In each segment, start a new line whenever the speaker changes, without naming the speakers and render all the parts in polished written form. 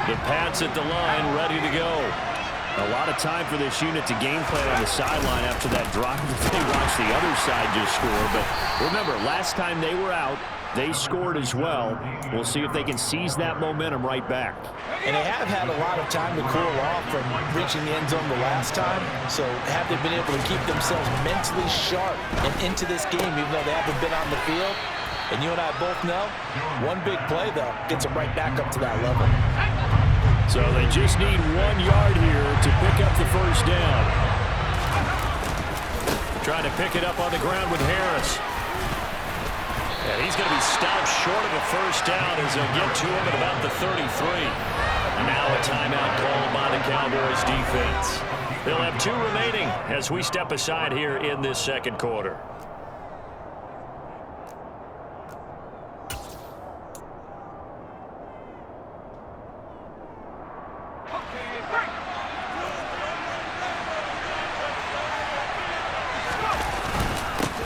The Pats at the line, ready to go. A lot of time for this unit to game plan on the sideline after that drive that they watched the other side just score. But remember, last time they were out, they scored as well. We'll see if they can seize that momentum right back.
And they have had a lot of time to cool off from reaching the end zone the last time. So have they been able to keep themselves mentally sharp and into this game even though they haven't been on the field? And you and I both know, one big play, though, gets them right back up to that level.
So they just need 1 yard here to pick up the first down. Trying to pick it up on the ground with Harris. And he's going to be stopped short of a first down as they'll get to him at about the 33. Now a timeout called by the Cowboys defense. They'll have 2 remaining as we step aside here in this second quarter.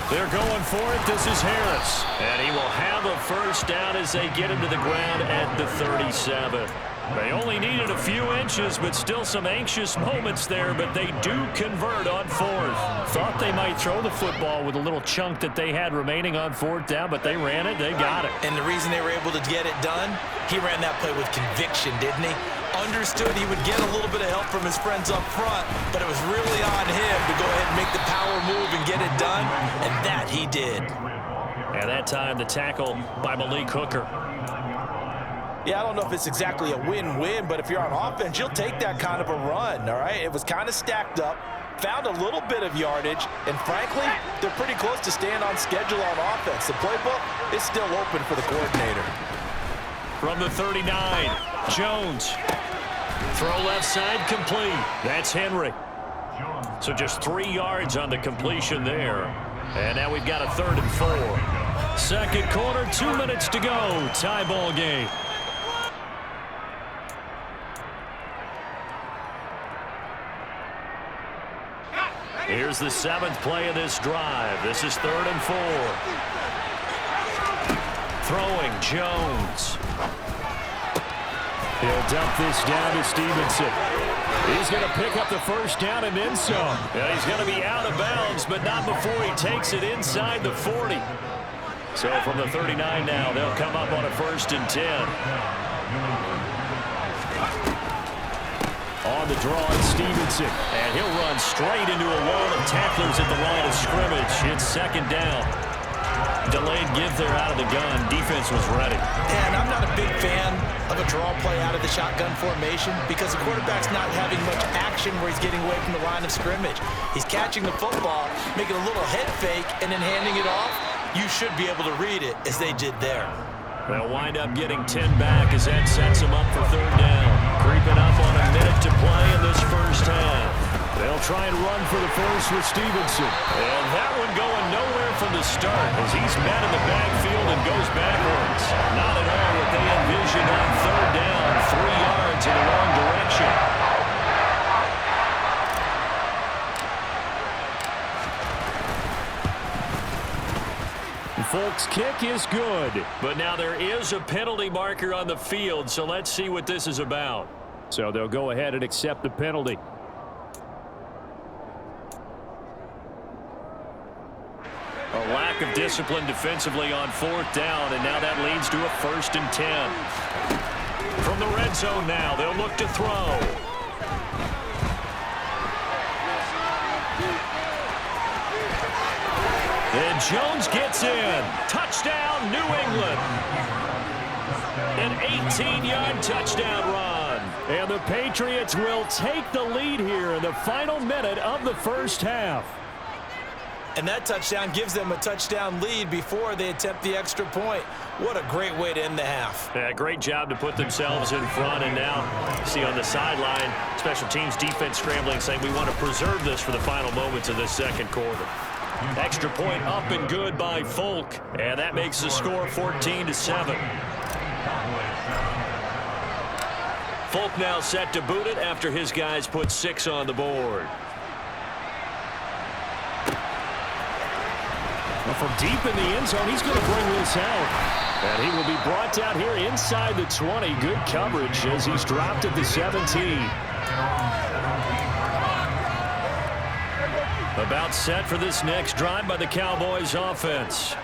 They're going for it. This is Harris. And he will have a first down as they get him to the ground at the 37. They only needed a few inches, but still some anxious moments there, but they do convert on 4th. Thought they might throw the football with a little chunk that they had remaining on 4th down, but they ran it, they got it.
And the reason they were able to get it done, he ran that play with conviction, didn't he? Understood he would get a little bit of help from his friends up front, but it was really on him to go ahead and make the power move and get it done, and that he did.
And that time the tackle by Malik Hooker.
Yeah, I don't know if it's exactly a win-win, but if you're on offense, you'll take that kind of a run, all right? It was kind of stacked up, found a little bit of yardage, and frankly, they're pretty close to staying on schedule on offense. The playbook is still open for the coordinator.
From the 39, Jones. Throw left side, complete. That's Henry. So just 3 yards on the completion there. And now we've got a 3rd and 4. Second quarter, 2 minutes to go. Tie ball game. Here's the 7th play of this drive. This is 3rd and 4. Throwing, Jones. He'll dump this down to Stevenson. He's going to pick up the first down and then some. Yeah, he's going to be out of bounds, but not before he takes it inside the 40. So from the 39 now, they'll come up on a 1st and 10. On the draw, it's Stevenson. And he'll run straight into a wall of tacklers at the line of scrimmage. It's 2nd down. Delayed give there out of the gun. Defense was ready.
And I'm not a big fan of a draw play out of the shotgun formation because the quarterback's not having much action where he's getting away from the line of scrimmage. He's catching the football, making a little head fake, and then handing it off. You should be able to read it as they did there.
They'll wind up getting 10 back as that sets them up for 3rd down. Creeping up on a minute to play in this first half. They'll try and run for the first with Stevenson. And that one going nowhere from the start as he's met in the backfield and goes backwards. Not at all what they envisioned on 3rd down. 3 yards in the wrong direction. Folks' kick is good, but now there is a penalty marker on the field, so let's see what this is about. So they'll go ahead and accept the penalty. A lack of discipline defensively on 4th down, and now that leads to a 1st and 10. From the red zone now, they'll look to throw. And Jones gets in. Touchdown, New England. An 18-yard touchdown run. And the Patriots will take the lead here in the final minute of the first half.
And that touchdown gives them a touchdown lead before they attempt the extra point. What a great way to end the half.
Yeah, great job to put themselves in front. And now, see on the sideline, special teams defense scrambling, saying we want to preserve this for the final moments of this second quarter. Extra point up and good by Folk. And that makes the score 14-7. Folk now set to boot it after his guys put 6 on the board. Well, from deep in the end zone, he's going to bring this out. And he will be brought down here inside the 20. Good coverage as he's dropped at the 17. About set for this next drive by the Cowboys offense.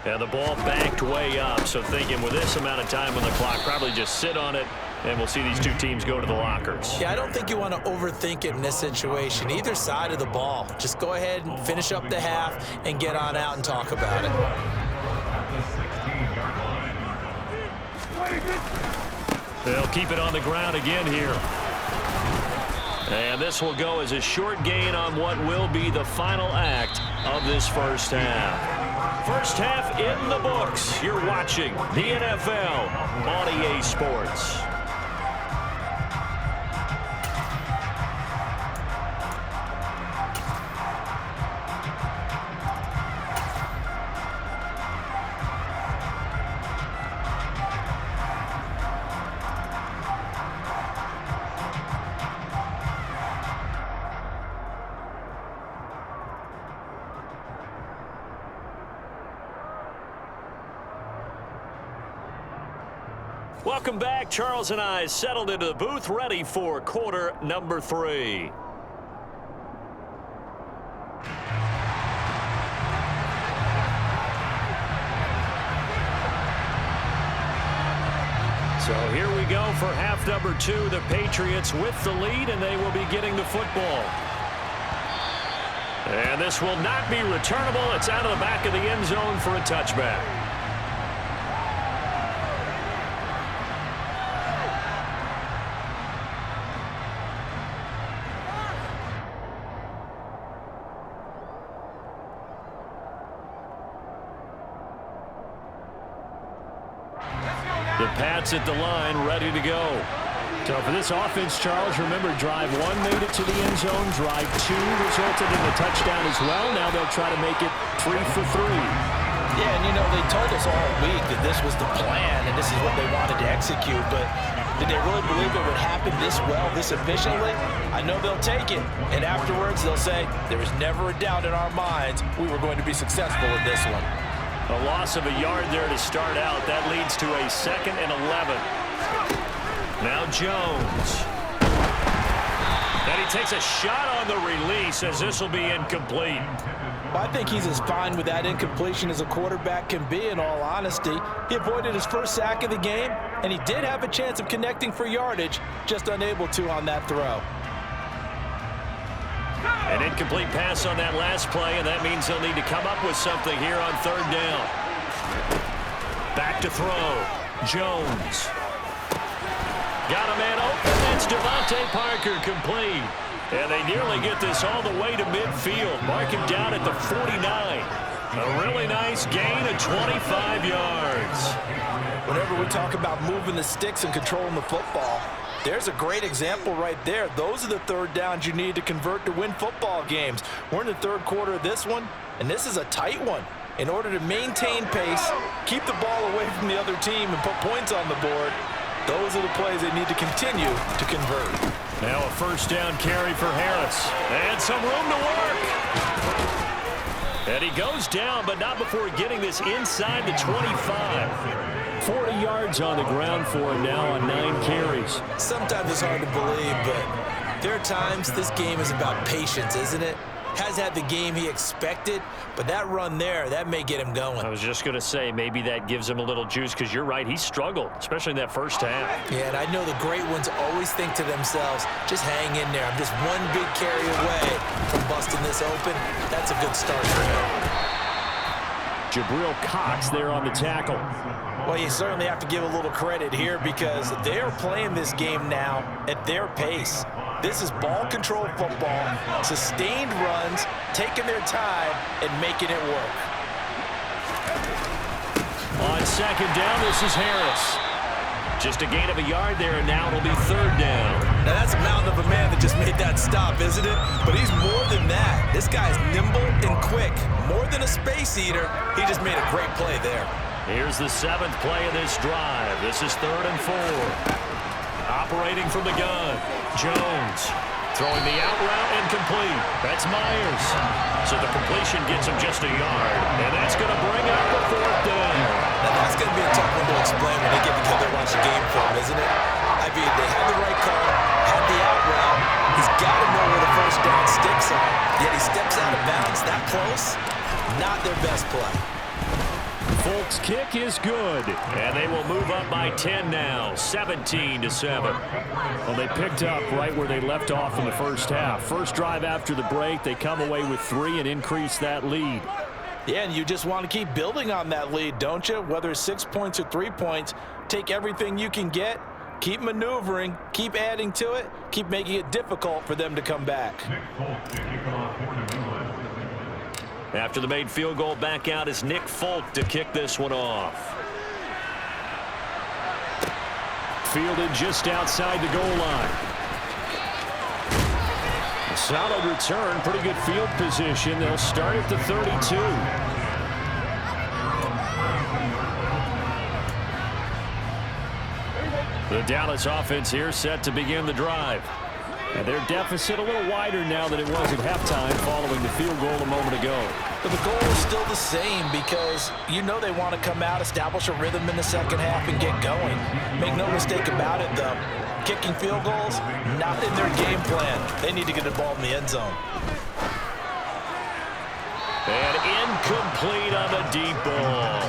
And the ball backed way up. So thinking with this amount of time on the clock, probably just sit on it, and we'll see these two teams go to the lockers.
Yeah, I don't think you want to overthink it in this situation. Either side of the ball. Just go ahead and finish up the half and get on out and talk about it.
They'll keep it on the ground again here. And this will go as a short gain on what will be the final act of this first half. First half in the books. You're watching the NFL on EA Sports. Welcome back. Charles and I settled into the booth, ready for quarter number 3. So here we go for half number 2. The Patriots with the lead, and they will be getting the football. And this will not be returnable. It's out of the back of the end zone for a touchback. The Pats at the line, ready to go. So for this offense, Charles, remember, drive 1 made it to the end zone. Drive 2 resulted in a touchdown as well. Now they'll try to make it 3 for 3.
Yeah, and you know, they told us all week that this was the plan and this is what they wanted to execute, but did they really believe it would happen this well, this efficiently? I know they'll take it, and afterwards they'll say, there was never a doubt in our minds we were going to be successful in this one.
A loss of a yard there to start out. That leads to a 2nd and 11. Now Jones. And he takes a shot on the release as this will be incomplete.
Well, I think he's as fine with that incompletion as a quarterback can be, in all honesty. He avoided his first sack of the game, and he did have a chance of connecting for yardage, just unable to on that throw.
An incomplete pass on that last play, and that means they'll need to come up with something here on 3rd down. Back to throw. Jones. Got a man open. That's Devontae Parker complete. And they nearly get this all the way to midfield. Mark him down at the 49. A really nice gain of 25 yards.
Whenever we talk about moving the sticks and controlling the football, there's a great example right there. Those are the 3rd downs you need to convert to win football games. We're in the 3rd quarter of this one, and this is a tight one. In order to maintain pace, keep the ball away from the other team, and put points on the board, those are the plays they need to continue to convert.
Now a 1st down carry for Harris. And some room to work. And he goes down, but not before getting this inside the 25. 40 yards on the ground for him now on 9 carries.
Sometimes it's hard to believe, but there are times this game is about patience, isn't it? Has had the game he expected, but that run there, that may get him going.
I was just going to say, maybe that gives him a little juice, because you're right, he struggled, especially in that first half.
Yeah, and I know the great ones always think to themselves, just hang in there. I'm just one big carry away from busting this open. That's a good start for him.
Jabril Cox there on the tackle.
Well, you certainly have to give a little credit here because they're playing this game now at their pace. This is ball control football, sustained runs, taking their time, and making it work.
On 2nd down, this is Harris. Just a gain of a yard there, and now it'll be 3rd down.
Now, that's a mountain of a man that just made that stop, isn't it? But he's more than that. This guy's nimble and quick. More than a space eater, he just made a great play there.
Here's the 7th play of this drive. This is 3rd and 4. operating from the gun. Jones throwing the out route incomplete. That's Myers. So the completion gets him just a yard. And that's going to bring up the fourth down.
Now that's going to be a tough one to explain when they get together and watch a game film, isn't it? I mean, they had the right call, had the out route. He's got to know where the first down sticks are. Yet he steps out of bounds that close. Not their best play.
Folk's kick is good, and they will move up by 10 now, 17-7.
Well, they picked up right where they left off in the first half. First drive after the break, they come away with 3 and increase that lead.
Yeah, and you just want to keep building on that lead, don't you? Whether it's 6 points or 3 points, take everything you can get, keep maneuvering, keep adding to it, keep making it difficult for them to come back.
After the made field goal, back out is Nick Folk to kick this one off.
Fielded just outside the goal line.
A solid return, pretty good field position. They'll start at the 32.
The Dallas offense here set to begin the drive. And their deficit a little wider now than it was at halftime following the field goal a moment ago.
But the goal is still the same because you know they want to come out, establish a rhythm in the second half, and get going. Make no mistake about it, though. Kicking field goals, not in their game plan. They need to get the ball in the end zone.
And incomplete on the deep ball.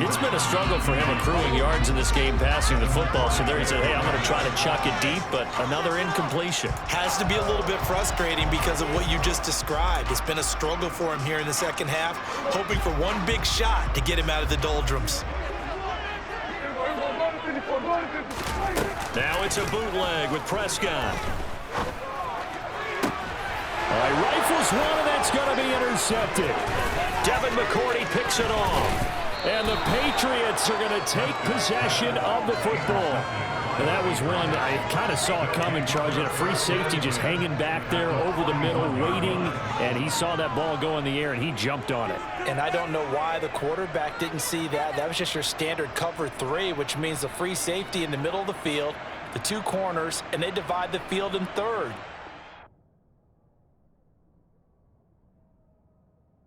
It's been a struggle for him accruing yards in this game passing the football. So there he said, hey, I'm going to try to chuck it deep, but another incompletion.
Has to be a little bit frustrating because of what you just described. It's been a struggle for him here in the second half, hoping for one big shot to get him out of the doldrums.
Now it's a bootleg with Prescott.
All right, rifles one, and that's going to be intercepted.
Devin McCourty picks it off.
And the Patriots are going to take possession of the football. And that was one I kind of saw coming, Charge. A free safety just hanging back there over the middle, waiting. And he saw that ball go in the air, and he jumped on it.
And I don't know why the quarterback didn't see that. That was just your standard cover 3, which means the free safety in the middle of the field, the 2 corners, and they divide the field in third.